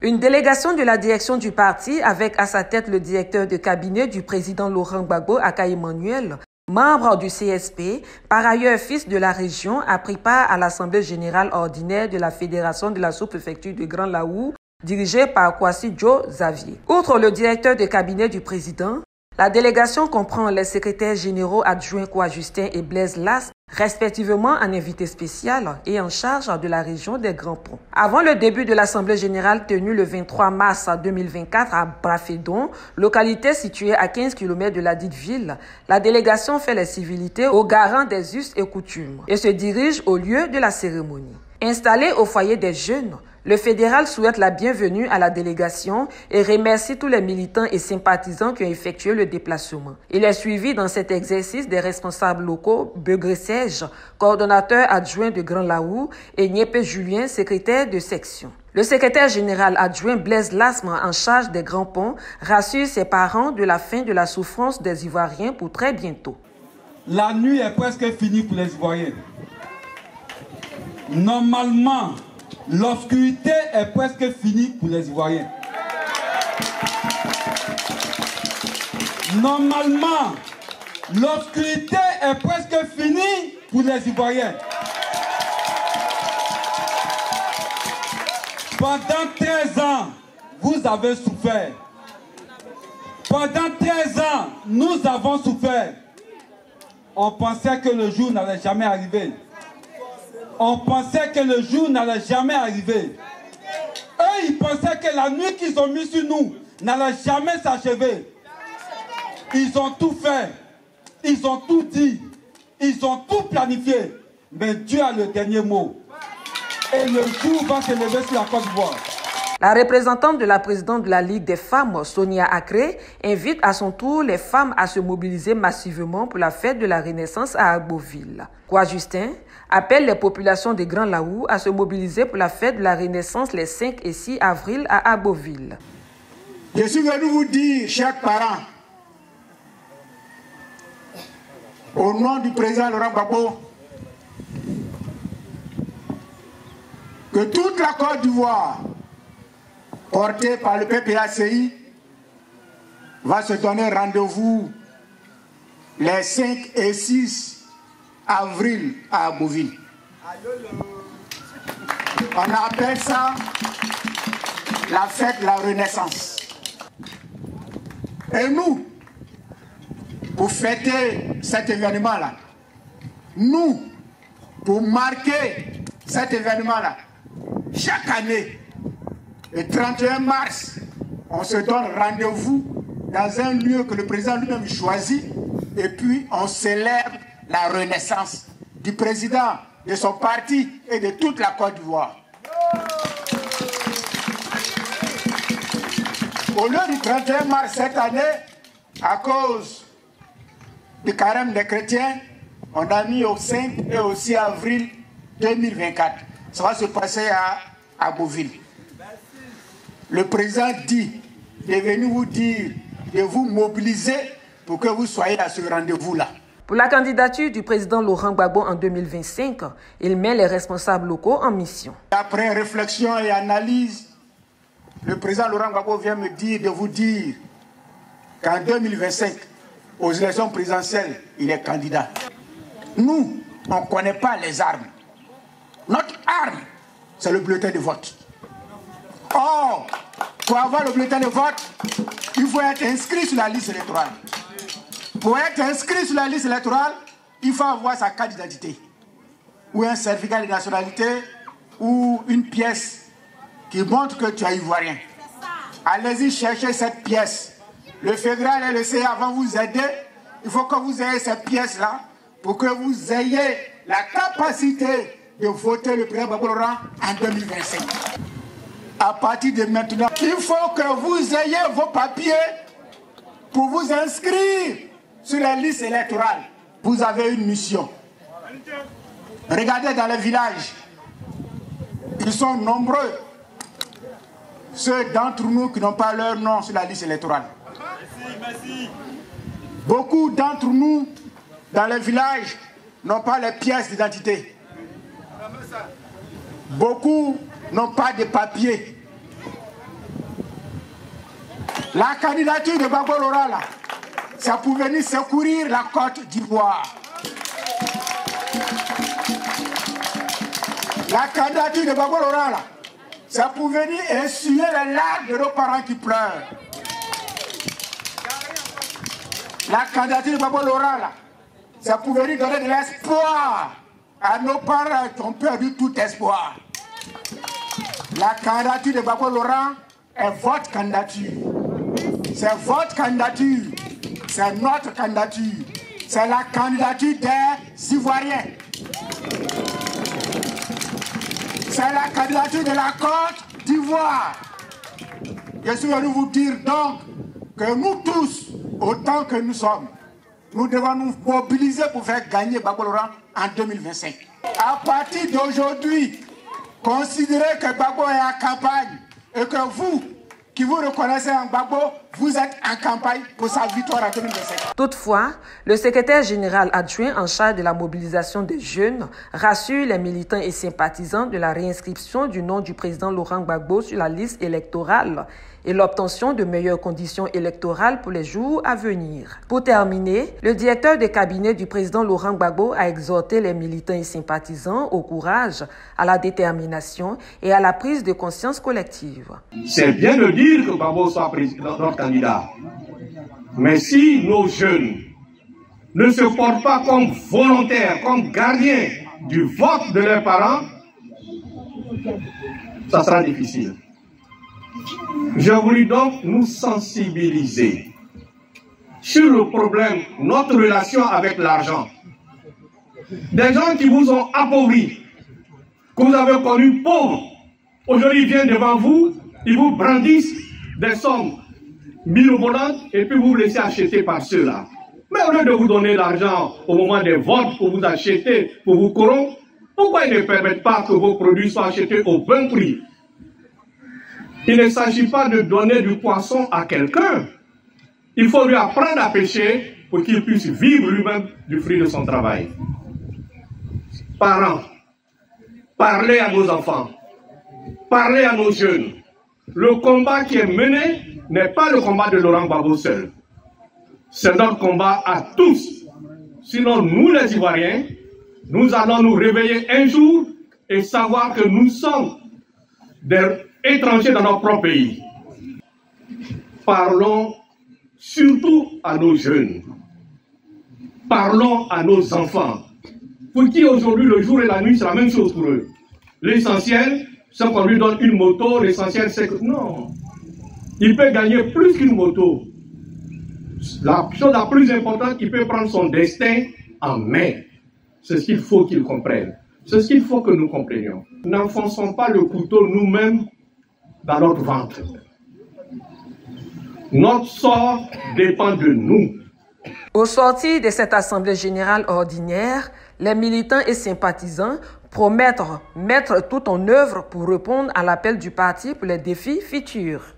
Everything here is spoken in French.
Une délégation de la direction du parti, avec à sa tête le directeur de cabinet du président Laurent Gbagbo, Aka Emmanuel, membre du CSP, par ailleurs fils de la région, a pris part à l'Assemblée générale ordinaire de la Fédération de la sous-préfecture de Grand Laou, dirigée par Kwasi Joe Xavier. Outre le directeur de cabinet du président, la délégation comprend les secrétaires généraux adjoints Kwa Justin et Blaise Las, respectivement en invité spécial et en charge de la région des Grands Ponts. Avant le début de l'Assemblée générale tenue le 23 mars 2024 à Brafédon, localité située à 15 km de la dite ville, la délégation fait les civilités aux garants des us et coutumes et se dirige au lieu de la cérémonie. Installé au foyer des jeunes, le fédéral souhaite la bienvenue à la délégation et remercie tous les militants et sympathisants qui ont effectué le déplacement. Il est suivi dans cet exercice des responsables locaux, Begré Serge, coordonnateur adjoint de Grand Laou, et Niépé Julien, secrétaire de section. Le secrétaire général adjoint Blaise Lasme, en charge des Grands Ponts, rassure ses parents de la fin de la souffrance des Ivoiriens pour très bientôt. La nuit est presque finie pour les Ivoiriens. Normalement, l'obscurité est presque finie pour les Ivoiriens. Normalement, l'obscurité est presque finie pour les Ivoiriens. Pendant 13 ans, vous avez souffert. Pendant 13 ans, nous avons souffert. On pensait que le jour n'allait jamais arriver. On pensait que le jour n'allait jamais arriver. Eux, ils pensaient que la nuit qu'ils ont mise sur nous n'allait jamais s'achever. Ils ont tout fait. Ils ont tout dit. Ils ont tout planifié. Mais Dieu a le dernier mot. Et le jour va se lever sur la Côte d'Ivoire. La représentante de la présidente de la Ligue des femmes, Sonia Akré, invite à son tour les femmes à se mobiliser massivement pour la fête de la Renaissance à Agboville. Kwa Justin appelle les populations des Grands Laou à se mobiliser pour la fête de la Renaissance les 5 et 6 avril à Agboville. Je suis venu vous dire, chers parents, au nom du président Laurent Gbagbo, que toute la Côte d'Ivoire, portée par le PPACI, va se donner rendez-vous les 5 et 6 avril à Agboville. On appelle ça la fête de la Renaissance. Et nous, pour fêter cet événement-là, nous, pour marquer cet événement-là, chaque année, le 31 mars, on se donne rendez-vous dans un lieu que le président lui-même choisit et puis on célèbre la renaissance du président, de son parti et de toute la Côte d'Ivoire. Au lieu du 31 mars cette année, à cause du carême des chrétiens, on a mis au 5 et au 6 avril 2024. Ça va se passer à Agboville. Le président dit, il est venu vous dire de vous mobiliser pour que vous soyez à ce rendez-vous-là. Pour la candidature du président Laurent Gbagbo en 2025, il met les responsables locaux en mission. Après réflexion et analyse, le président Laurent Gbagbo vient me dire de vous dire qu'en 2025, aux élections présidentielles, il est candidat. Nous, on ne connaît pas les armes. Notre arme, c'est le bulletin de vote. Or, pour avoir le bulletin de vote, il faut être inscrit sur la liste électorale. Pour être inscrit sur la liste électorale, il faut avoir sa carte d'identité, ou un certificat de nationalité, ou une pièce qui montre que tu es ivoirien. Allez-y chercher cette pièce. Le fédéral et le CA vont vous aider. Il faut que vous ayez cette pièce-là pour que vous ayez la capacité de voter le président Gbagbo Laurent en 2025. À partir de maintenant, il faut que vous ayez vos papiers pour vous inscrire sur la liste électorale. Vous avez une mission. Regardez dans les villages. Ils sont nombreux. Ceux d'entre nous qui n'ont pas leur nom sur la liste électorale. Merci. Beaucoup d'entre nous, dans les villages, n'ont pas les pièces d'identité. Beaucoup n'ont pas de papiers. La candidature de Gbagbo Laurent, là, c'est pour venir secourir la Côte d'Ivoire. La candidature de Gbagbo Laurent, là, c'est pour venir essuyer les larmes de nos parents qui pleurent. La candidature de Gbagbo Laurent, là, c'est pour venir donner de l'espoir à nos parents qui ont perdu tout espoir. La candidature de Gbagbo Laurent est votre candidature. C'est votre candidature. C'est notre candidature. C'est la candidature des Ivoiriens. C'est la candidature de la Côte d'Ivoire. Je suis venu vous dire donc que nous tous, autant que nous sommes, nous devons nous mobiliser pour faire gagner Gbagbo Laurent en 2025. À partir d'aujourd'hui, considérez que Gbagbo est en campagne et que vous, qui vous reconnaissez en Gbagbo, vous êtes en campagne pour sa victoire en 2025. Toutefois, le secrétaire général adjoint en charge de la mobilisation des jeunes rassure les militants et sympathisants de la réinscription du nom du président Laurent Gbagbo sur la liste électorale et l'obtention de meilleures conditions électorales pour les jours à venir. Pour terminer, le directeur de cabinet du président Laurent Gbagbo a exhorté les militants et sympathisants au courage, à la détermination et à la prise de conscience collective. C'est bien de dire que Gbagbo soit notre candidat. Mais si nos jeunes ne se portent pas comme volontaires, comme gardiens du vote de leurs parents, ça sera difficile. Je voulais donc nous sensibiliser sur le problème, notre relation avec l'argent. Des gens qui vous ont appauvris, que vous avez connus pauvres, aujourd'hui viennent devant vous, ils vous brandissent des sommes mirobolantes et puis vous vous laissez acheter par ceux-là. Mais au lieu de vous donner l'argent au moment des votes pour vous acheter, pour vous corrompre, pourquoi ils ne permettent pas que vos produits soient achetés au bon prix? Il ne s'agit pas de donner du poisson à quelqu'un. Il faut lui apprendre à pêcher pour qu'il puisse vivre lui-même du fruit de son travail. Parents, parlez à nos enfants, parlez à nos jeunes. Le combat qui est mené n'est pas le combat de Laurent Gbagbo seul. C'est notre combat à tous. Sinon, nous les Ivoiriens, nous allons nous réveiller un jour et savoir que nous sommes des étrangers dans notre propre pays. Parlons surtout à nos jeunes. Parlons à nos enfants. Pour qui aujourd'hui le jour et la nuit c'est la même chose pour eux. L'essentiel, c'est qu'on lui donne une moto, l'essentiel c'est que... Non. Il peut gagner plus qu'une moto. La chose la plus importante, il peut prendre son destin en main. C'est ce qu'il faut qu'il comprenne. C'est ce qu'il faut que nous comprenions. N'enfonçons pas le couteau nous-mêmes dans notre ventre. Notre sort dépend de nous. Au sortir de cette assemblée générale ordinaire, les militants et sympathisants promettent mettre tout en œuvre pour répondre à l'appel du parti pour les défis futurs.